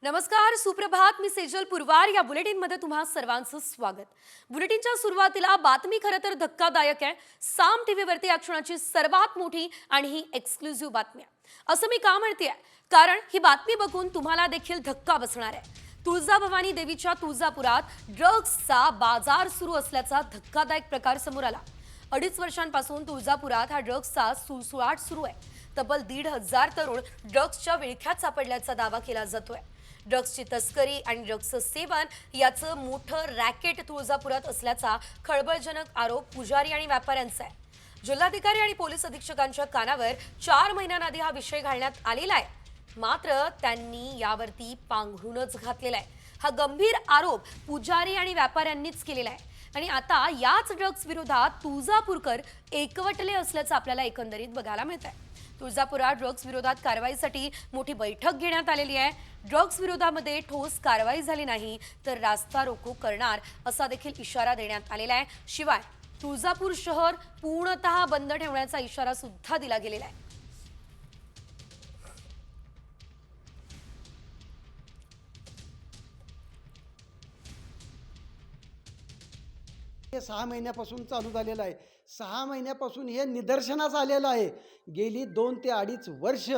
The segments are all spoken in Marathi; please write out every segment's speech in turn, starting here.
नमस्कार, सुप्रभात. मी सेजल पुरवार. या बुलेटिनमध्ये तुम्हा सर्वांचं स्वागत. बुलेटिनच्या सुरुवातीला बातमी खरं तर धक्कादायक आहे. साम टीव्हीवरती या क्षणाची सर्वात मोठी आणि ही एक्सक्लुझिव्ह बातमी आहे. असं मी का म्हणतेय? कारण ही बातमी बघून तुम्हाला देखील धक्का बसणार आहे. तुळजाभवानी देवीच्या तुळजापुरात ड्रग्सचा बाजार सुरू असल्याचा धक्कादायक प्रकार समोर आला. 2.5 वर्षांपासून तुळजापुरात हा ड्रग्सचा सुळसुळाट सुरू आहे. तब्बल 1,500 तरुण ड्रग्सच्या विळख्यात सापडल्याचा दावा केला जातोय. ड्रग्सची तस्करी आणि ड्रग्सचं सेवन याचं मोठं रॅकेट तुळजापुरात असल्याचा खळबळजनक आरोप पुजारी आणि व्यापाऱ्यांचा आहे. जिल्हाधिकारी आणि पोलीस अधीक्षकांच्या कानावर 4 महिन्यांआधी हा विषय घालण्यात आलेला आहे. मात्र त्यांनी यावरती पांघरूनच घातलेला आहे. हा गंभीर आरोप पुजारी आणि व्यापाऱ्यांनीच केलेला आहे. आणि आता याच ड्रग्स विरोधात तुळजापूरकर एकवटले असल्याचं आपल्याला एकंदरीत बघायला मिळत आहे. तुळजापुरात ड्रग्स विरोधात कारवाईसाठी मोठी बैठक घेण्यात आलेली आहे. ड्रग्स विरोधामध्ये ठोस कारवाई झाली नाही तर रास्ता रोको करणार असा देखील इशारा देण्यात आलेला आहे. शिवाय तुळजापूर शहर पूर्णतः बंद ठेवण्याचा इशारा सुद्धा दिला गेलेला आहे. 6 महिन्यापासून चालू झालेलं आहे. 6 महिन्यापासून हे निदर्शनास आलेलं आहे. गेली 2 ते 2.5 वर्ष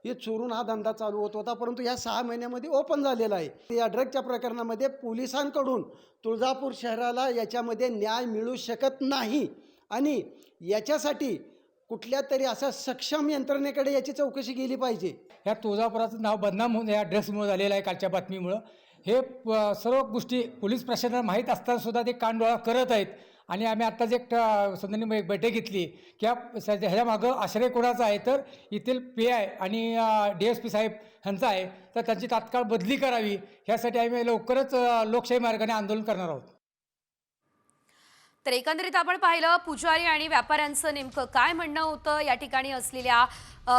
हे चोरून हा धंदा चालू होत होता, परंतु ह्या 6 महिन्यामध्ये ओपन झालेला आहे. या ड्रगच्या प्रकरणामध्ये पोलिसांकडून तुळजापूर शहराला याच्यामध्ये न्याय मिळू शकत नाही आणि याच्यासाठी कुठल्या तरी अशा सक्षम यंत्रणेकडे याची चौकशी केली पाहिजे. ह्या तुळजापुराचं नाव बदनाम होऊन या ड्रग्समुळे झालेलं आहे. कालच्या बातमीमुळं हे सर्व गोष्टी पोलीस प्रशासनाला माहीत असताना सुद्धा ते कानडोळा करत आहेत. आणि आम्ही आत्ताच एक संदर्भात एक बैठक घेतली की ह्याच्या मागं आश्रय कोणाचा आहे, तर येथील PI आणि DSP साहेब ह्यांचा आहे, तर त्यांची तात्काळ बदली करावी. ह्यासाठी आम्ही लवकरच लोकशाही मार्गाने आंदोलन करणार आहोत. तर एकंदरीत आपण पाहिलं पुजारी आणि व्यापाऱ्यांचं नेमकं काय म्हणणं होतं, या ठिकाणी असलेल्या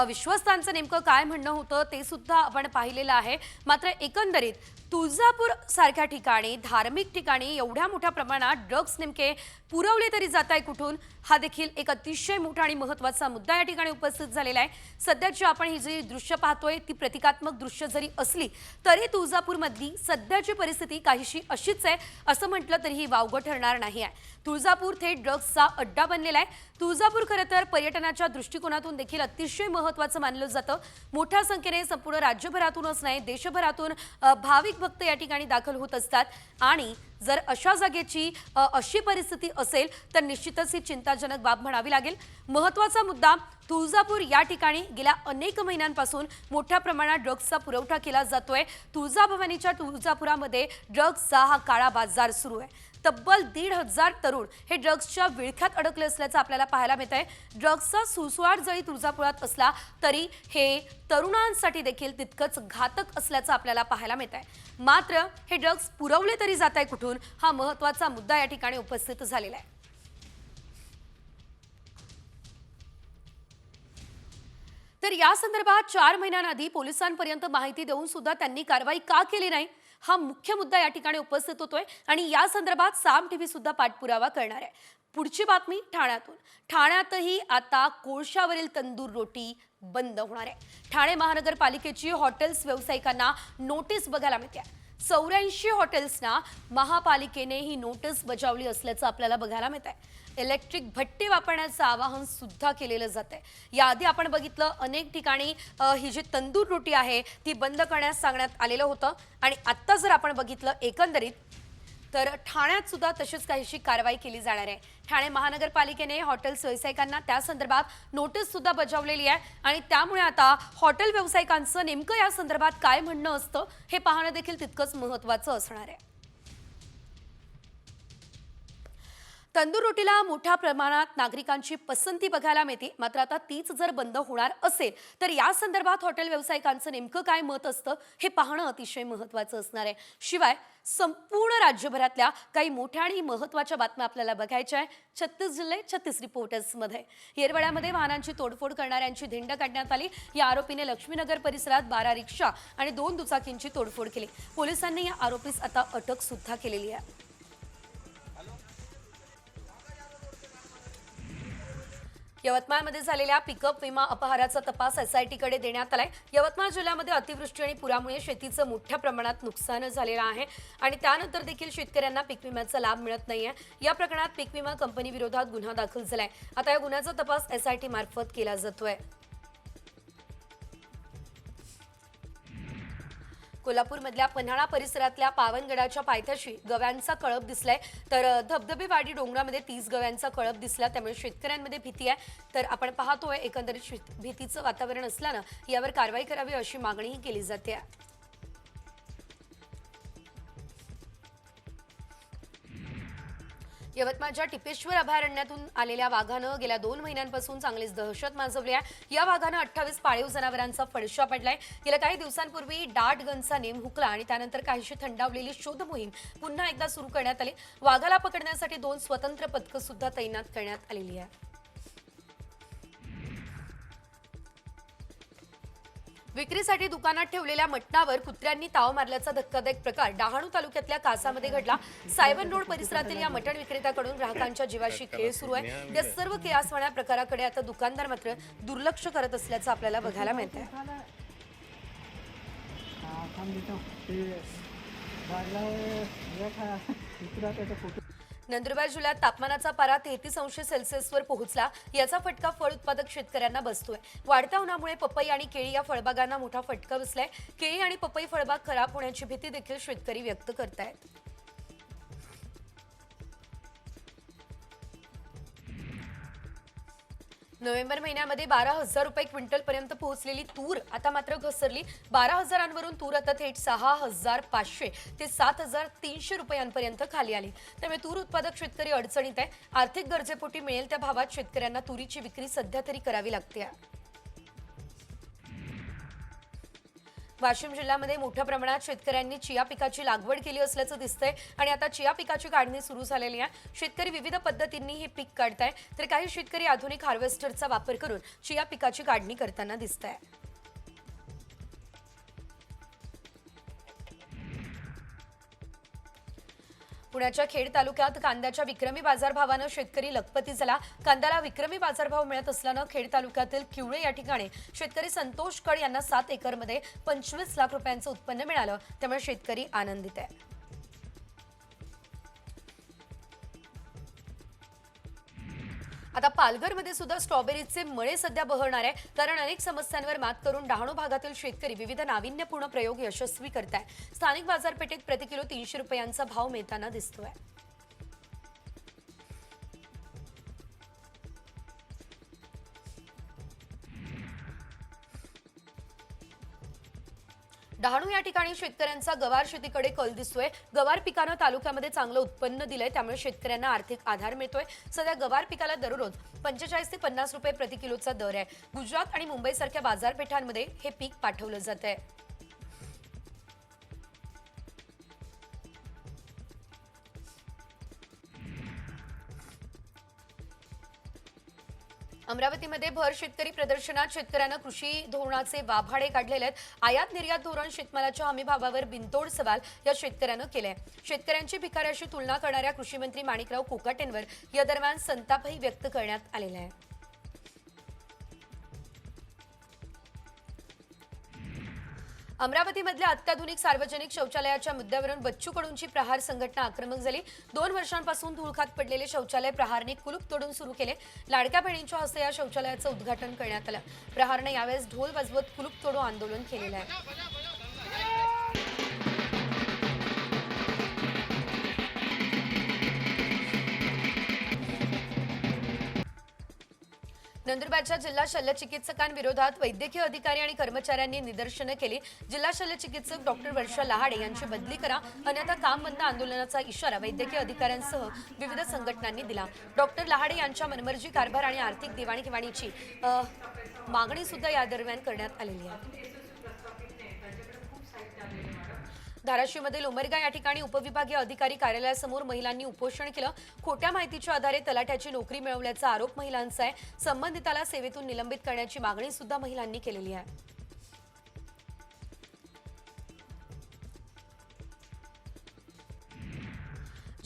विश्वस्तांचं नेमकं काय म्हणणं होतं ते सुद्धा आपण पाहिलेलं आहे. मात्र एकंदरीत तुळजापूर सारख्या ठिकाणी, धार्मिक ठिकाणी एवढ्या मोठ्या प्रमाणात ड्रग्स नेमके पुरवले तरी जात आहे कुठून, हा देखील एक अतिशय मोठा आणि महत्त्वाचा मुद्दा या ठिकाणी उपस्थित झालेला आहे. सध्याची आपण ही जी दृश्य पाहतोय ती प्रतिकात्मक दृश्य जरी असली तरी तुळजापूरमधली सध्याची परिस्थिती काहीशी अशीच आहे असं म्हटलं तरीही वावगं ठरणार नाही आहे. तुळजापूर थेट ड्रग्सचा अड्डा बनलेला आहे. तुळजापूर खरं तर पर्यटनाच्या दृष्टिकोनातून देखील अतिशय महत्त्वाचं मानलं जातं. मोठ्या संख्येने संपूर्ण राज्यभरातूनच नाही देशभरातून भाविक भक्त या ठिकाणी दाखल होत असतात. आणि जर अशा जागेची अशी परिस्थिती असेल तर निश्चितच ही चिंताजनक बाब म्हणावी लागेल. महत्त्वाचा मुद्दा, तुळजापूर या ठिकाणी गेल्या अनेक महिन्यांपासून मोठ्या प्रमाणात ड्रग्सचा पुरवठा केला जातोय. तुळजाभवानीच्या तुळजापुरामध्ये ड्रग्सचा हा काळा बाजार सुरू आहे. तब्बल 1,500 तरुण हे ड्रग्सच्या विळख्यात अडकले असल्याचं आपल्याला पाहायला मिळत आहे. ड्रग्सचा सुळसुळाट जरी तुळजापुरात असला तरी हे तरुणांसाठी देखील तितकंच घातक असल्याचं आपल्याला पाहायला मिळत आहे. मात्र हे ड्रग्स पुरवले तरी जात आहे कुठून, हा महत्त्वाचा मुद्दा या ठिकाणी उपस्थित झालेला आहे. तर या संदर्भात 4 महिन्यांआधी पोलिसांपर्यंत माहिती देऊन सुद्धा त्यांनी कारवाई का केली नाही, हा मुख्य मुद्दा या ठिकाणी उपस्थित होतोय. आणि या संदर्भात साम टीव्ही सुद्धा पाठपुरावा करणार आहे. पुढची बातमी ठाण्यातून. ठाण्यातही आता कोळशावरील तंदूर रोटी बंद होणार आहे. ठाणे महानगरपालिकेची हॉटेल्स व्यावसायिकांना नोटीस बघायला मिळते. 84 हॉटेल्सना महापालिकेने ही नोटीस बजावली असल्याचं आपल्याला बघायला मिळत आहे. इलेक्ट्रिक भट्टी वापरण्याचं आवाहन सुद्धा केलेलं जाते. याआधी आपण बघितलं अनेक ठिकाणी ही जी तंदूर रोटी आहे ती बंद करण्यास सांगण्यात आलेलं होतं. आणि आत्ता जर आपण बघितलं एकंदरीत तर ठाण्यात सुद्धा तशीच काहीशी कारवाई केली जाणार आहे. ठाणे महानगरपालिकेने हॉटेल्स व्यावसायिकांना त्या संदर्भात नोटीस सुद्धा बजावलेली आहे. आणि त्यामुळे आता हॉटेल व्यावसायिकांचं नेमकं या संदर्भात काय म्हणणं असतं हे पाहणं देखील तितकंच महत्त्वाचं असणार आहे. तंदूर रोटीला मोठ्या प्रमाणात नागरिकांची पसंती बघायला मिळते. मात्र आता तीच जर बंद होणार असेल तर या संदर्भात हॉटेल व्यावसायिकांचं नेमकं काय मत असतं हे पाहणं अतिशय महत्त्वाचं असणार आहे. शिवाय संपूर्ण राज्यभरातल्या काही मोठ्या आणि महत्त्वाच्या बातम्या आपल्याला बघायच्या आहे. 36 जिल्हे 36 रिपोर्टर्समध्ये. येरवड्यामध्ये वाहनांची तोडफोड करणाऱ्यांची धिंड काढण्यात आली. या आरोपीने लक्ष्मीनगर परिसरात 12 रिक्षा आणि 2 दुचाकींची तोडफोड केली. पोलिसांनी या आरोपीस आता अटक सुद्धा केलेली आहे. यवतमाळमध्ये झालेल्या पिकअप विमा अपहाराचा तपास एसआयटीकडे देण्यात आलाय. यवतमाळ जिल्ह्यामध्ये अतिवृष्टी आणि पुरामुळे शेतीचं मोठ्या प्रमाणात नुकसान झालेलं आहे आणि त्यानंतर देखील शेतकऱ्यांना पीक विम्याचा लाभ मिळत नाहीये. या प्रकरणात पीक विमा कंपनी विरोधात गुन्हा दाखल झालाय. आता या गुन्ह्याचा तपास एसआयटी मार्फत केला जातोय. कोल्हापूरमधल्या पन्हाळा परिसरातल्या पावनगडाच्या पायथ्याशी गव्यांचा कळप दिसलाय. तर धबधबेवाडी डोंगरामध्ये 30 गव्यांचा कळप दिसला. त्यामुळे शेतकऱ्यांमध्ये भीती आहे. तर आपण पाहतोय एकंदरीत भीतीचं वातावरण असल्यानं यावर कारवाई करावी अशी मागणीही केली जाते. यवतमाळच्या टिपेश्वर अभयारण्यातून आलेल्या वाघानं गेल्या 2 महिन्यांपासून चांगलीच दहशत माजवली आहे. या वाघानं 28 पाळीव जनावरांचा फडशा पडलाय. गेल्या काही दिवसांपूर्वी डाट गनचा नेम हुकला आणि त्यानंतर काहीशी थंडावलेली शोध मोहीम पुन्हा एकदा सुरू करण्यात आली. वाघाला पकडण्यासाठी 2 स्वतंत्र पथकं सुद्धा तैनात करण्यात आलेली आहे. विक्रीसाठी दुकानात ठेवलेल्या मटणावर कुत्र्यांनी ताव मारल्याचा धक्कादायक प्रकार डहाणू तालुक्यातल्या कासामध्ये घडला. सायवन रोड परिसरातील या मटण विक्रेत्याकडून ग्राहकांच्या जीवाशी खेळ सुरू आहे. या सर्व कियासवाण्या प्रकाराकडे आता दुकानदार मात्र दुर्लक्ष करत असल्याचं आपल्याला बघायला मिळतंय. नंदुरबार जिल्ह्यात तापमानाचा पारा 33 अंश सेल्सिअसवर पोहोचला. याचा फटका फळ उत्पादक शेतकऱ्यांना बसतोय. वाढत्या उन्हामुळे पपई आणि केळी या फळबागांना मोठा फटका बसलाय. केळी आणि पपई फळबाग खराब होण्याची भीती देखील शेतकरी व्यक्त करतायत. नोव्हेंबर महिन्यामध्ये 12,000 रुपये क्विंटल पर्यंत पोहोचलेली तूर आता मात्र घसरली. 12,000वरून तूर आता थेट 6,500 ते 7,300 रुपयांपर्यंत खाली आली. त्यामुळे तूर उत्पादक शेतकरी अडचणीत आहे. आर्थिक गरजेपोटी मिळेल त्या भावात शेतकऱ्यांना तुरीची विक्री सध्या तरी करावी लागते. वाशिम जिल्ह्यामध्ये मोठ्या प्रमाणात शेतकऱ्यांनी चिया पिकाची लागवड केली असल्याचं दिसतंय आणि आता चिया पिकाची काढणी सुरू झालेली आहे. शेतकरी विविध पद्धतींनी हे पीक काढताय तर काही शेतकरी आधुनिक हार्वेस्टरचा वापर करून चिया पिकाची काढणी करताना दिसतंय. पुण्याच्या खेड तालुक्यात कांद्याच्या विक्रमी बाजारभावानं शेतकरी लखपती झाला. कांद्याला विक्रमी बाजारभाव मिळत असल्यानं खेड तालुक्यातील किवळे या ठिकाणी शेतकरी संतोष कळ यांना 7 एकरमध्ये 25 लाख रुपयांचं उत्पन्न मिळालं. त्यामुळे शेतकरी आनंदित आहे. आता पालघरमध्ये सुद्धा स्ट्रॉबेरीचे मळे सध्या बहरणार आहे. कारण अनेक समस्यांवर मात करून डहाणू भागातील शेतकरी विविध नाविन्यपूर्ण प्रयोग यशस्वी करत आहे. स्थानिक बाजारपेठेत प्रति किलो 300 रुपयांचा भाव मिळताना दिसतोय. डहाणू या ठिकाणी शेतकऱ्यांचा गवार शेतीकडे कल दिसतोय. गवार पिकानं तालुक्यामध्ये चांगलं उत्पन्न दिलंय. त्यामुळे शेतकऱ्यांना आर्थिक आधार मिळतोय. सध्या गवार पिकाला दररोज 45 ते 50 रुपये प्रति किलोचा दर आहे. गुजरात आणि मुंबईसारख्या बाजारपेठांमध्ये हे पीक पाठवलं जात आहे. अमरावतीमध्ये भर शेतकरी प्रदर्शनात शेतकऱ्यांना कृषी धोरणाचे वाभाडे काढलेले आहेत. आयात निर्यात धोरण शेतमालाच्या हमीभावावर बिनतोड सवाल या शेतकऱ्यानं केलाय. शेतकऱ्यांची भिकाऱ्याशी तुलना करणाऱ्या कृषी मंत्री माणिकराव कोकाटेंवर या दरम्यान संतापही व्यक्त करण्यात आलेला आहे. अमरावतीमधल्या अत्याधुनिक सार्वजनिक शौचालयाच्या मुद्द्यावरून बच्चू कडूंची प्रहार संघटना आक्रमक झाली. 2 वर्षांपासून धूळखात पडलेले शौचालय प्रहारने कुलूप तोडून सुरू केले. लाडक्या बहिणींच्या हस्ते या शौचालयाचं उद्घाटन करण्यात आलं. प्रहारने यावेळेस ढोल वाजवत कुलूप तोडो आंदोलन केलेलं आहे. नंदुरबारच्या जिल्हा शल्यचिकित्सकांविरोधात वैद्यकीय अधिकारी आणि कर्मचाऱ्यांनी निदर्शनं केली. जिल्हा शल्यचिकित्सक डॉक्टर वर्षा लहाडे यांची बदली करा अन्यथा काम बंद आंदोलनाचा इशारा वैद्यकीय अधिकाऱ्यांसह विविध संघटनांनी दिला. डॉक्टर लहाडे यांच्या मनमर्जी कारभार आणि आर्थिक देवाणघेवाणीची मागणी सुद्धा या दरम्यान करण्यात आलेली आहे. धाराशिवमधील उमरगा या ठिकाणी उपविभागीय अधिकारी कार्यालयासमोर महिलांनी उपोषण केलं. खोट्या माहितीच्या आधारे तलाठ्याची नोकरी मिळवल्याचा आरोप महिलांचा आहे. संबंधिताला सेवेतून निलंबित करण्याची मागणी सुद्धा महिलांनी केलेली आहे.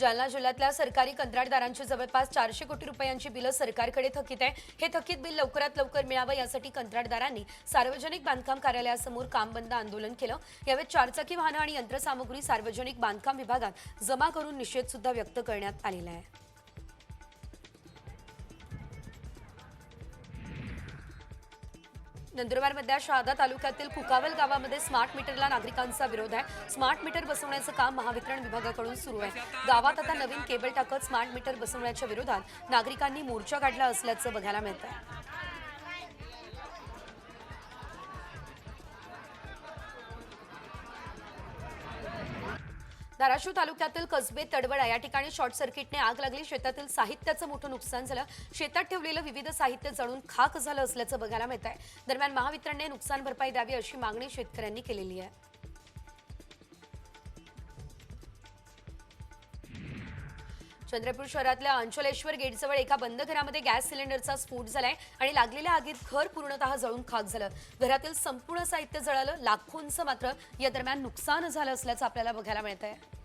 जालना जिल्ह्यातल्या सरकारी कंत्राटदारांची जवळपास 400 कोटी रुपयांची बिलं सरकारकडे थकीत आहे. हे थकीत बिल लवकरात लवकर मिळावं यासाठी कंत्राटदारांनी सार्वजनिक बांधकाम कार्यालयासमोर काम बंद आंदोलन केलं. यावेळी चारचाकी वाहनं आणि यंत्रसामुग्री सार्वजनिक बांधकाम विभागात जमा करून निषेध सुद्धा व्यक्त करण्यात आलेला आहे. नंदुरबारमधल्या शहादा तालुक्यातील कुकावल गावामध्ये स्मार्ट मीटरला नागरिकांचा विरोध आहे. स्मार्ट मीटर बसवण्याचं काम महावितरण विभागाकडून सुरू आहे. गावात आता नवीन केबल टाकत स्मार्ट मीटर बसवण्याच्या विरोधात नागरिकांनी मोर्चा काढला असल्याचं बघायला मिळत आहे. धाराशिव तालुक्यातील कसबे तडवडा या ठिकाणी शॉर्ट सर्किटने आग लागली. शेतातील साहित्याचं मोठं नुकसान झालं. शेतात ठेवलेलं विविध साहित्य जळून खाक झालं असल्याचं बघायला मिळत आहे. दरम्यान महावितरणने नुकसान भरपाई द्यावी अशी मागणी शेतकऱ्यांनी केलेली आहे. चंद्रपूर शहरातल्या अंचलेश्वर गेटजवळ एका बंद घरामध्ये गॅस सिलेंडरचा स्फोट झालाय आणि लागलेल्या आगीत घर पूर्णतः जळून खाक झालं. घरातील संपूर्ण साहित्य जळालं. लाखोंचं मात्र या दरम्यान नुकसान झालं असल्याचं आपल्याला बघायला मिळत आहे.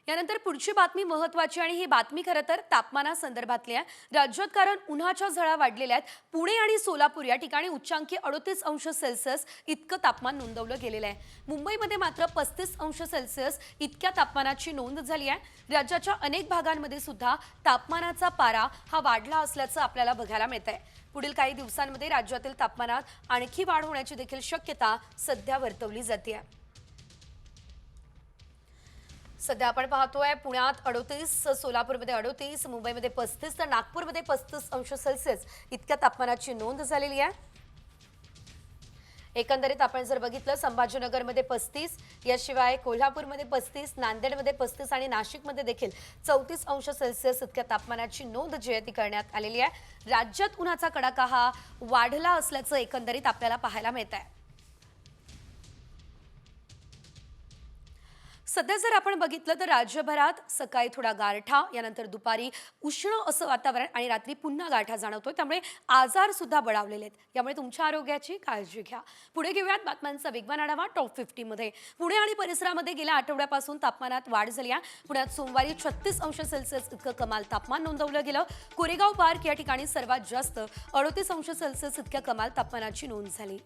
यानंतर पुढची बातमी महत्त्वाची आणि ही बातमी खरं तर तापमानासंदर्भातली आहे. राज्यात कारण उन्हाच्या झळा वाढलेल्या आहेत. पुणे आणि सोलापूर या ठिकाणी उच्चांकी 38 अंश सेल्सिअस इतकं तापमान नोंदवलं गेलेलं आहे. मुंबईमध्ये मात्र 35 अंश सेल्सिअस इतक्या तापमानाची नोंद झाली आहे. राज्याच्या अनेक भागांमध्ये सुद्धा तापमानाचा पारा हा वाढला असल्याचं आपल्याला बघायला मिळतंय. पुढील काही दिवसांमध्ये राज्यातील तापमानात आणखी वाढ होण्याची देखील शक्यता सध्या वर्तवली जाते. सध्या आपण पाहतोय पुण्यात 38, सोलापूरमध्ये 38, मुंबईमध्ये 35 तर नागपूरमध्ये 35 अंश सेल्सिअस इतक्या तापमानाची नोंद झालेली आहे. एकंदरीत आपण जर बघितलं संभाजीनगरमध्ये 35, याशिवाय कोल्हापूरमध्ये 35, नांदेडमध्ये 35 आणि नाशिकमध्ये देखील 34 अंश सेल्सिअस इतक्या तापमानाची नोंद जी आहे ती करण्यात आलेली आहे. राज्यात उन्हाचा कडाका हा वाढला असल्याचं एकंदरीत आपल्याला पाहायला मिळत आहे. सध्या जर आपण बघितलं तर राज्यभरात सकाळी थोडा गारठा, यानंतर दुपारी उष्ण असं वातावरण आणि रात्री पुन्हा गारठा जाणवतोय. त्यामुळे आजार सुद्धा बळावलेले आहेत. त्यामुळे तुमच्या आरोग्याची काळजी घ्या. पुढे घेऊयात बातम्यांचा वेगवान आढावा टॉप 50 मध्ये. पुणे आणि परिसरामध्ये गेल्या आठवड्यापासून तापमानात वाढ झाली आहे. पुण्यात सोमवारी 36 अंश सेल्सिअस इतकं कमाल तापमान नोंदवलं गेलं. कोरेगाव पार्क या ठिकाणी सर्वात जास्त 38 अंश सेल्सिअस इतक्या कमाल तापमानाची नोंद झाली.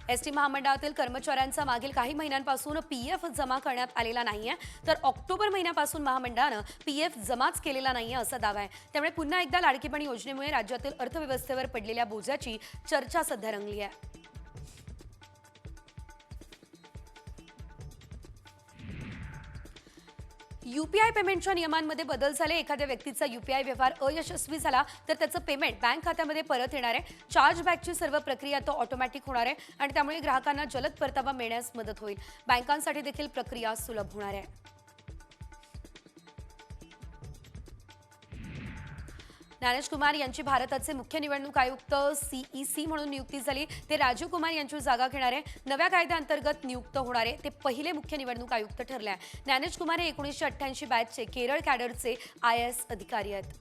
एसटी महामंडळातील कर्मचाऱ्यांचा मागील काही महिन्यांपासून पीएफ जमा करण्यात आलेला नाहीये. तर ऑक्टोबर महिन्यापासून महामंडळानं पीएफ जमाच केलेला नाहीये असा दावा आहे. त्यामुळे पुन्हा एकदा लाडकी बहीण योजनेमुळे राज्यातील अर्थव्यवस्थेवर पडलेल्या बोजाची चर्चा सध्या रंगली आहे. यूपीआय पेमेंटच्या नियमांमध्ये बदल झाले. एखाद्या व्यक्तीचा यूपीआय व्यवहार अयशस्वी झाला तर त्याचं पेमेंट बँक खात्यामध्ये परत येणार आहे. चार्जबॅकची सर्व प्रक्रिया तो ऑटोमॅटिक होणार आहे आणि त्यामुळे ग्राहकांना जलद परतावा मिळण्यास मदत होईल. बँकांसाठी देखील प्रक्रिया सुलभ होणार आहे. ज्ञानेश कुमार यांची भारताचे मुख्य निवडणूक आयुक्त CEC म्हणून नियुक्ती झाली. ते राजीव कुमार यांची जागा घेणार आहे. नव्या कायद्याअंतर्गत नियुक्त होणारे ते पहिले मुख्य निवडणूक आयुक्त ठरले आहे. ज्ञानेश कुमार हे 1988 बॅचचे केरळ कॅडरचे IAS अधिकारी आहेत.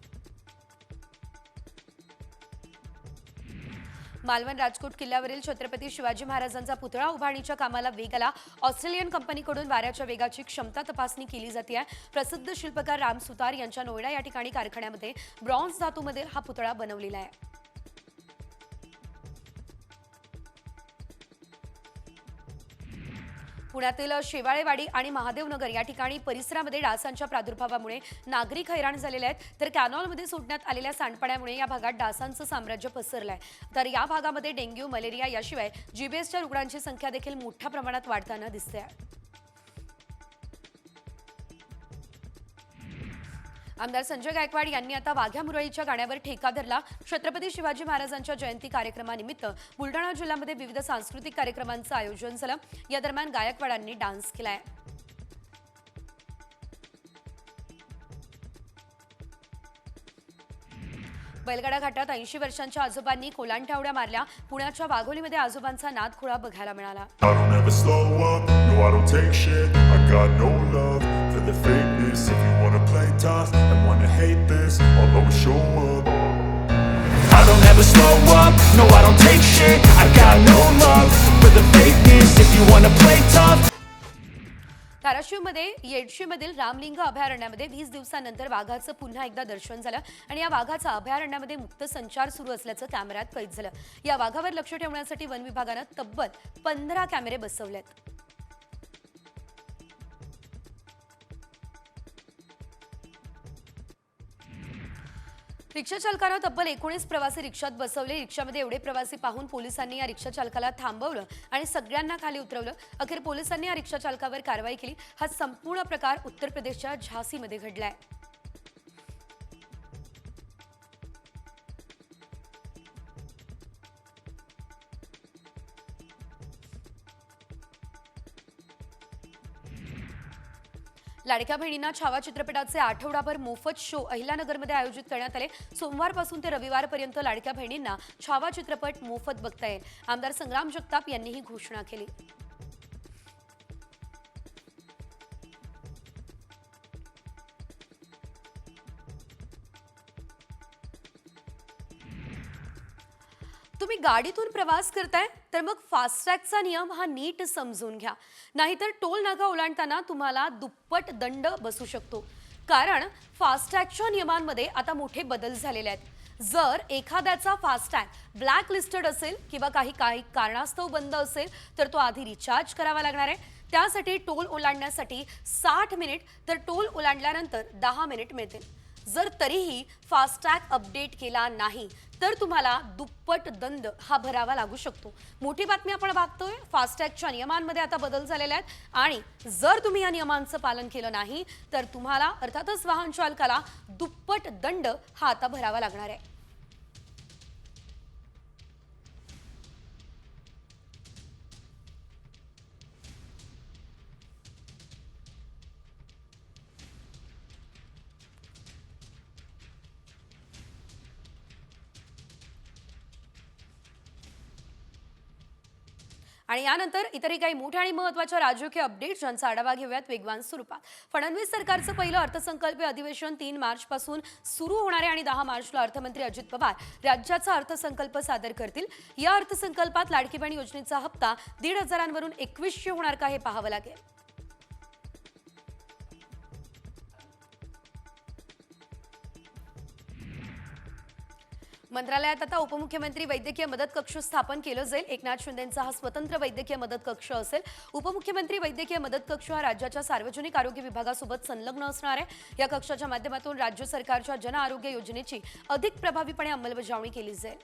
मालवण राजकोट किल्ल्यावरील छत्रपती शिवाजी महाराजांचा पुतळा उभारणीच्या कामाला वेग आला. ऑस्ट्रेलियन कंपनीकडून वाऱ्याच्या वेगाची क्षमता तपासणी केली जाते आहे. प्रसिद्ध शिल्पकार राम सुतार यांच्या नोएडा या ठिकाणी कारखान्यामध्ये ब्रॉन्झ धातूमध्ये हा पुतळा बनवलेला आहे. पुण्यातील शेवाळेवाडी आणि महादेवनगर या ठिकाणी परिसरामध्ये डासांच्या प्रादुर्भावामुळे नागरिक हैराण झालेले आहेत. तर कॅनॉलमध्ये सोडण्यात आलेल्या सांडपाण्यामुळे या भागात डासांचं साम्राज्य पसरलं आहे. तर या भागामध्ये डेंग्यू, मलेरिया याशिवाय जीबीएसच्या रुग्णांची संख्या देखील मोठ्या प्रमाणात वाढताना दिसते आहे. आमदार संजय गायकवाड यांनी आता वाघ्या मुरळीच्या गाण्यावर ठेका धरला. छत्रपती शिवाजी महाराजांच्या जयंती कार्यक्रमानिमित्त बुलढाणा जिल्ह्यामध्ये विविध सांस्कृतिक कार्यक्रमांचं आयोजन झालं. या दरम्यान गायकवाडांनी डान्स केलाय. बैलगाडा घाटात 80 वर्षांच्या आजोबांनी कोलांट्या उड्या मारल्या. पुण्याच्या वाघोलीमध्ये आजोबांचा नादखुळा बघायला मिळाला. I don't ever slow up, no I don't take shit. I got no love for the fakeness. If you wanna play tough and wanna hate this, I'll always show up. I don't ever slow up, no I don't take shit. I got no love for the fakeness. If you wanna play tough. धाराशिवमध्ये येडशीमधील रामलिंग अभयारण्यामध्ये 20 दिवसांनंतर वाघाचं पुन्हा एकदा दर्शन झालं आणि या वाघाचा अभयारण्यामध्ये मुक्त संचार सुरू असल्याचं कॅमेऱ्यात कैद झालं. या वाघावर लक्ष ठेवण्यासाठी वन विभागानं तब्बल 15 कॅमेरे बसवलेत. रिक्षा चालकानं तब्बल 19 प्रवासी रिक्षात बसवले. रिक्षामध्ये एवढे प्रवासी पाहून पोलिसांनी या रिक्षा चालकाला थांबवलं आणि सगळ्यांना खाली उतरवलं. अखेर पोलिसांनी या रिक्षा चालकावर कारवाई केली. हा संपूर्ण प्रकार उत्तर प्रदेशच्या झांसीमध्ये घडलाय. लाडक्या बहिणींना छावा चित्रपटाचे आठवडाभर मोफत शो अहिल्यानगरमध्ये आयोजित करण्यात आले. सोमवारपासून ते रविवारपर्यंत लाडक्या बहिणींना छावा चित्रपट मोफत बघता येईल. आमदार संग्राम जगताप यांनी ही घोषणा केली. तुम्ही गाडीतून प्रवास करताय तर मग फास्टॅगचा नियम हा नीट समजून घ्या, नाहीतर टोल नाका ओलांडताना तुम्हाला दुप्पट दंड बसू शकतो. कारण फास्टॅगच्या नियमांमध्ये आता मोठे बदल झालेले आहेत. जर एखाद्याचा फास्टॅग ब्लॅक लिस्टेड असेल किंवा काही कारणास्तव बंद असेल तर तो आधी रिचार्ज करावा लागणार आहे. त्यासाठी टोल ओलांडण्यासाठी 60 मिनिट तर टोल ओलांडल्यानंतर 10 मिनिट मिळतील. जर तरीही फास्टॅग अपडेट केला नाही तर तुम्हाला दुप्पट दंड हा भरावा लागू शकतो. मोठी बातमी आपण बघतोय. फास्टॅगच्या नियमांमध्ये आता बदल झालेले आहेत आणि जर तुम्ही या नियमांचं पालन केलं नाही तर तुम्हाला अर्थातच वाहन चालकाला दुप्पट दंड हा आता भरावा लागणार आहे. आणि यानंतर इतरही काही मोठ्या आणि महत्त्वाच्या राजकीय अपडेट्स ज्यांचा आढावा घेऊयात वेगवान स्वरूपात. फडणवीस सरकारचं पहिलं अर्थसंकल्पीय अधिवेशन 3 मार्चपासून सुरू होणार आहे आणि 10 मार्चला अर्थमंत्री अजित पवार राज्याचा अर्थसंकल्प सादर करतील. या अर्थसंकल्पात लाडकी बहीण योजनेचा हप्ता 1,500 वरून 2100 होणार का हे पाहावं लागेल. मंत्रालयात आता उपमुख्यमंत्री वैद्यकीय मदत कक्ष स्थापन केलं जाईल. एकनाथ शिंदेंचा हा स्वतंत्र वैद्यकीय मदत कक्ष असेल. उपमुख्यमंत्री वैद्यकीय मदत कक्ष हा राज्याच्या सार्वजनिक आरोग्य विभागासोबत संलग्न असणार आहे. या कक्षाच्या माध्यमातून राज्य सरकारच्या जन आरोग्य योजनेची अधिक प्रभावीपणे अंमलबजावणी केली जाईल.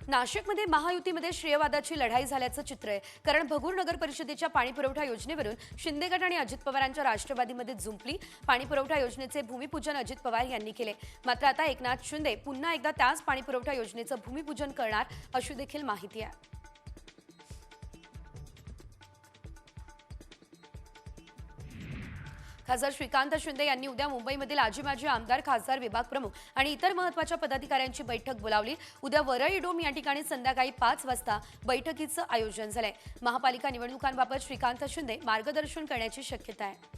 नाशिकमध्ये महायुतीमध्ये श्रेयवादाची लढाई झाल्याचं चित्र आहे. कारण भगूर नगर परिषदेच्या पाणीपुरवठा योजनेवरून शिंदे गट आणि अजित पवारांच्या राष्ट्रवादीमध्ये जुंपली. पाणीपुरवठा योजनेचे भूमिपूजन अजित पवार यांनी केले. मात्र आता एकनाथ शिंदे पुन्हा एकदा त्याच पाणीपुरवठा योजनेचं भूमिपूजन करणार अशी देखील माहिती आहे. खासदार श्रीकांत शिंदे यांनी उद्या मुंबईमधील आजी माजी आमदार, खासदार, विभाग प्रमुख आणि इतर महत्त्वाच्या पदाधिकाऱ्यांची बैठक बोलावली. उद्या वरळी डोम या ठिकाणी संध्याकाळी 5 वाजता बैठकीचं आयोजन झालंय. महापालिका निवडणुकांबाबत श्रीकांत शिंदे मार्गदर्शन करण्याची शक्यता आहे.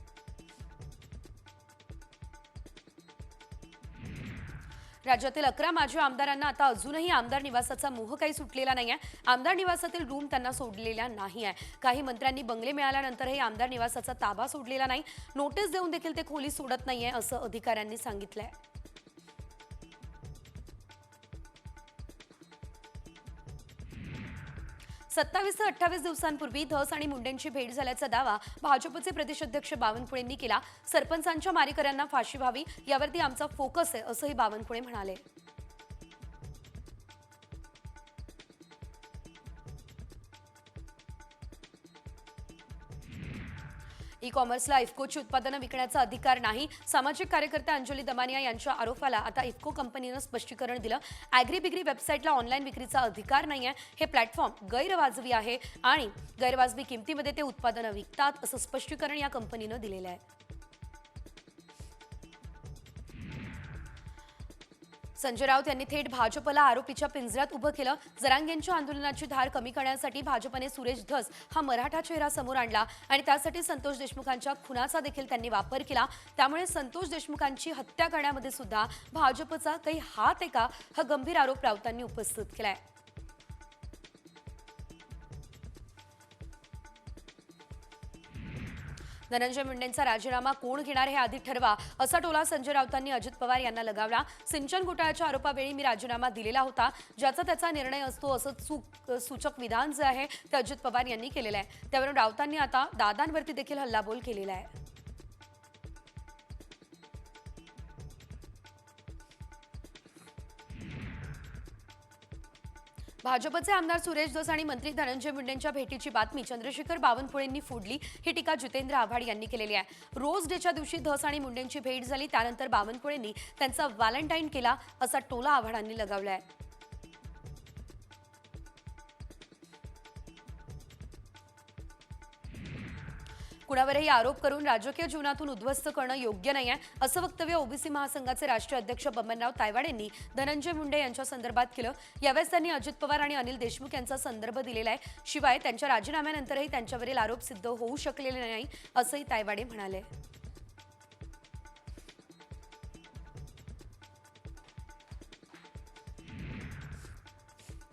राज्यातील 11 माजी आमदारांना आता अजूनही आमदार निवासाचा मोह काही सुटलेला नाहीये. आमदार निवासातील रूम त्यांना सोडलेला नाही आहे. काही मंत्र्यांनी बंगले मिळाल्यानंतरही आमदार निवासाचा ताबा सोडलेला नाही. नोटीस देऊन देखील ते खोली सोडत नाहीये असं अधिकाऱ्यांनी सांगितलंय. सत्तावीस ते 28 दिवसांपूर्वी धस आणि मुंडेंची भेट झाल्याचा दावा भाजपचे प्रदेशाध्यक्ष बावनकुळेंनी केला. सरपंचांच्या मारेकऱ्यांना फाशी व्हावी यावरती आमचा फोकस आहे असंही बावनकुळे म्हणाले. ई कॉमर्सला इफ्कोची उत्पादनं विकण्याचा अधिकार नाही. सामाजिक कार्यकर्त्या अंजली दमानिया यांच्या आरोपाला आता इफ्को कंपनीनं स्पष्टीकरण दिलं. ॲग्रीबिग्री वेबसाईटला ऑनलाईन विक्रीचा अधिकार नाही आहे. हे प्लॅटफॉर्म गैरवाजवी आहे आणि गैरवाजवी किमतीमध्ये ते उत्पादनं विकतात असं स्पष्टीकरण या कंपनीनं दिलेलं आहे. संजय राऊत यांनी थेट भाजपला आरोपीच्या पिंजऱ्यात उभं केलं. जरांगेंच्या आंदोलनाची धार कमी करण्यासाठी भाजपने सुरेश धस हा मराठा चेहरा समोर आणला आणि त्यासाठी संतोष देशमुखांच्या खुनाचा देखील त्यांनी वापर केला. त्यामुळे संतोष देशमुखांची हत्या करण्यामध्ये सुद्धा भाजपचा काही हात आहे का, हा गंभीर आरोप राऊतांनी उपस्थित केलाय. धनंजय मुंडेंचा राजीनामा कोण घेणार हे आधी ठरवा, असा टोला संजय राऊतांनी अजित पवार यांना लगावला. सिंचन घोटाळ्याच्या आरोपावेळी मी राजीनामा दिलेला होता, ज्याचा त्याचा निर्णय असतो असं सूचक विधान जे आहे ते अजित पवार यांनी केलेलं आहे. त्यावरून राऊतांनी आता दादांवरती देखील हल्लाबोल केलेला आहे. भाजपचे आमदार सुरेश धस आणि मंत्री धनंजय मुंडेंच्या भेटीची बातमी चंद्रशेखर बावनकुळेंनी फोडली. ही टीका जितेंद्र आव्हाड यांनी केलेली आहे. रोज डेच्या दिवशी धस आणि मुंडेंची भेट झाली, त्यानंतर बावनकुळेंनी त्यांचा व्हॅलेंटाईन केला असा टोला आव्हाडांनी लगावला आहे. कुणावरही आरोप करून राजकीय जीवनातून उद्ध्वस्त करणं योग्य नाही आहे, असं वक्तव्य ओबीसी महासंघाचे राष्ट्रीय अध्यक्ष बबनराव तायवाड यांनी धनंजय मुंडे यांच्या संदर्भात केलं. यावेळेस त्यांनी अजित पवार आणि अनिल देशमुख यांचा संदर्भ दिलेला आहे. शिवाय त्यांच्या राजीनाम्यानंतरही त्यांच्यावरील आरोप सिद्ध होऊ शकलेले नाही असंही तायवाडे म्हणाले.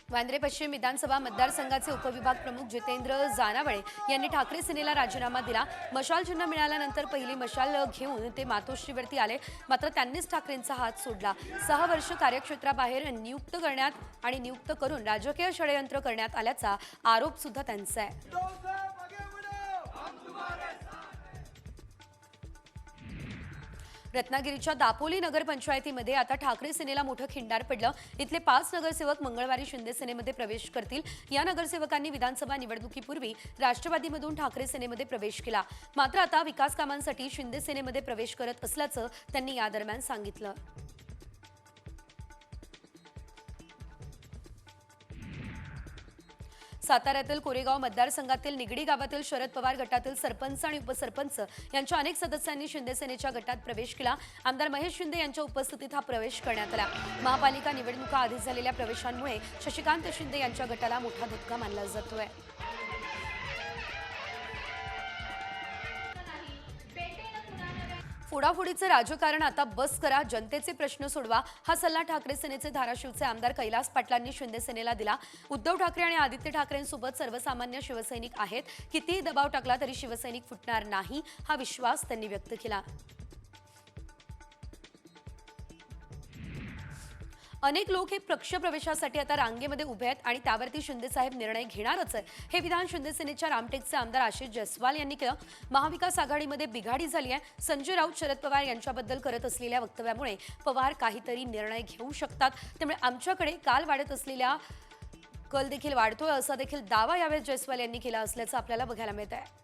वांद्रे पश्चिम विधानसभा मतदारसंघाचे उपविभाग प्रमुख जितेंद्र जानावळे यांनी ठाकरे सेनेला राजीनामा दिला. मशाल चिन्ह मिळाल्यानंतर पहिली मशाल घेऊन ते मातोश्रीवरती आले, मात्र त्यांनीच ठाकरेंचा हात सोडला. 6 वर्ष कार्यक्षेत्राबाहेर नियुक्त करण्यात आणि नियुक्त करून राजकीय षडयंत्र करण्यात आल्याचा आरोप सुद्धा त्यांचा आहे. रत्नागिरीच्या दापोली नगरपंचायतीमध्ये आता ठाकरे सेनेला मोठं खिंडार पडलं. इथले 5 नगरसेवक मंगळवारी शिंदे सेनेमध्ये प्रवेश करतील. या नगरसेवकांनी विधानसभा निवडणुकीपूर्वी राष्ट्रवादीमधून ठाकरे सेनेमध्ये प्रवेश केला, मात्र आता विकास कामांसाठी शिंदे सेनेमध्ये प्रवेश करत असल्याचं त्यांनी या दरम्यान सांगितलं. साताऱ्यातील कोरेगाव मतदारसंघातील निगडी गावातील शरद पवार गटातील सरपंच आणि उपसरपंच यांच्या अनेक सदस्यांनी शिंदे सेनेच्या गटात प्रवेश केला. आमदार महेश शिंदे यांच्या उपस्थितीत हा प्रवेश करण्यात आला. महापालिका निवडणुका आधी झालेल्या प्रवेशांमुळे शशिकांत शिंदे यांच्या गटाला मोठा धक्का मानला जातोय. फोडाफोडीचं राजकारण आता बस करा, जनतेचे प्रश्न सोडवा, हा सल्ला ठाकरे सेनेचे धाराशिवचे आमदार कैलास पाटलांनी शिंदे सेनेला दिला. उद्धव ठाकरे आणि आदित्य ठाकरेंसोबत सर्वसामान्य शिवसैनिक आहेत. कितीही दबाव टाकला तरी शिवसैनिक फुटणार नाही, हा विश्वास त्यांनी व्यक्त केला. अनेक लोक हे पक्ष प्रवेशासाठी आता रांगेमध्ये उभे आहेत आणि त्यावरती शिंदे साहेब निर्णय घेणारच आहे. हे विधान शिंदे सेनेच्या रामटेकचे आमदार आशिष जयस्वाल यांनी केलं. महाविकास आघाडीमध्ये बिघाडी झाली आहे. संजय राऊत शरद पवार यांच्याबद्दल करत असलेल्या वक्तव्यामुळे पवार काहीतरी निर्णय घेऊ शकतात, त्यामुळे आमच्याकडे काल वाढत असलेल्या कल देखील वाढतोय असा देखील दावा यावेळी जयस्वाल यांनी केला असल्याचं आपल्याला बघायला मिळत आहे.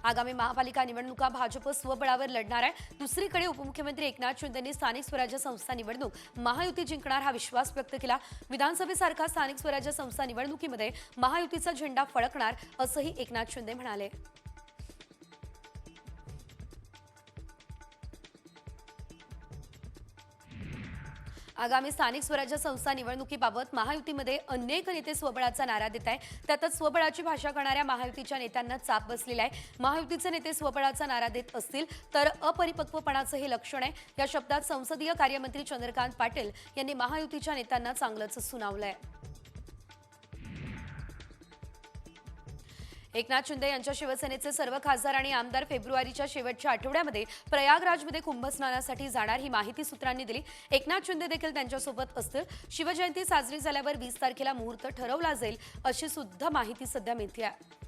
आगामी महापालिका निवडणुका भाजप स्वबळावर लढणार आहे. दुसरीकडे उपमुख्यमंत्री एकनाथ शिंदेंनी स्थानिक स्वराज्य संस्था निवडणूक महायुती जिंकणार हा विश्वास व्यक्त केला. विधानसभेसारखा स्थानिक स्वराज्य संस्था निवडणुकीमध्ये महायुतीचा झेंडा फडकणार असंही एकनाथ शिंदे म्हणाले. आगामी स्थानिक स्वराज्य संस्था निवडणुकीबाबत महायुतीमध्ये अनेक नेते स्वबळाचा नारा देत आहेत. त्यातच स्वबळाची भाषा करणाऱ्या महायुतीच्या नेत्यांना चाप बसलेला आहे. महायुतीचे नेते स्वबळाचा नारा देत असतील तर अपरिपक्वपणाचं हे लक्षण आहे. या शब्दात संसदीय कार्यमंत्री चंद्रकांत पाटील यांनी महायुतीच्या नेत्यांना चांगलंच सुनावलंय. एकनाथ शिंदे यांच्या शिवसेनेचे सर्व खासदार आणि आमदार फेब्रुवारीच्या शेवटच्या आठवड्यामध्ये प्रयागराजमध्ये कुंभस्नानासाठी जाणार, ही माहिती सूत्रांनी दिली. एकनाथ शिंदे देखील त्यांच्यासोबत असतील. शिवजयंती साजरी झाल्यावर 20 तारखेला मुहूर्त ठरवला जाईल अशी सुद्धा माहिती सध्या मिळते आहे.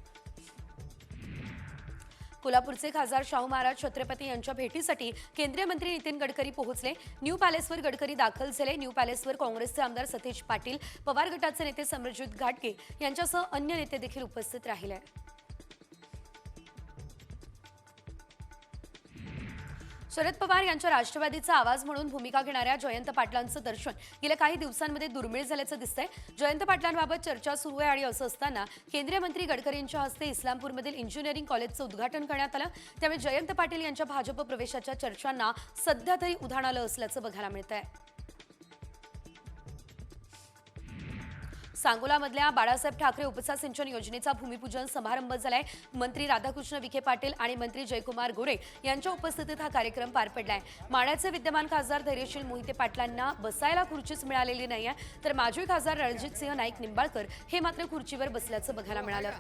कोल्हापूरचे खासदार शाहू महाराज छत्रपती यांच्या भेटीसाठी केंद्रीय मंत्री नितीन गडकरी पोहोचले. न्यू पॅलेसवर गडकरी दाखल झाले. न्यू पॅलेसवर काँग्रेसचे आमदार सतीश पाटील, पवार गटाचे नेते समरजित घाटगे यांच्यासह अन्य नेते देखील उपस्थित राहिले. शरद पवार यांच्या राष्ट्रवादीचा आवाज म्हणून भूमिका घेणाऱ्या जयंत पाटलांचं दर्शन गेल्या काही दिवसांमध्ये दुर्मिळ झाल्याचं दिसतंय. जयंत पाटलांबाबत चर्चा सुरू आहे आणि असं असताना केंद्रीय मंत्री गडकरींच्या हस्ते इस्लामपूरमधील इंजिनिअरिंग कॉलेजचं उद्घाटन करण्यात आलं. त्यामुळे जयंत पाटील यांच्या भाजप प्रवेशाच्या चर्चांना सध्या तरी उधाण आलं असल्याचं बघायला मिळतंय. सांगोलामधल्या बाळासाहेब ठाकरे उपसा सिंचन योजनेचा भूमिपूजन समारंभ झालाय. मंत्री राधाकृष्ण विखे पाटील आणि मंत्री जयकुमार गोरे यांच्या उपस्थितीत हा कार्यक्रम पार पडलाय. माढ्याचे विद्यमान खासदार धैर्यशील मोहिते पाटलांना बसायला खुर्चीच मिळालेली नाहीये, तर माजी खासदार रणजितसिंह नाईक निंबाळकर हे मात्र खुर्चीवर बसल्याचं बघायला मिळालं.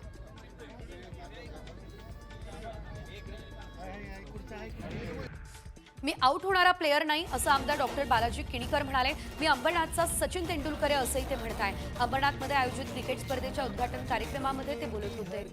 मी आऊट होणारा प्लेअर नाही असं आमदार डॉक्टर बालाजी किणीकर म्हणाले. मी अंबरनाथचा सचिन तेंडुलकर आहे असंही ते म्हणत आहे. अंबरनाथमध्ये आयोजित क्रिकेट स्पर्धेच्या उद्घाटन कार्यक्रमामध्ये ते बोलत होते.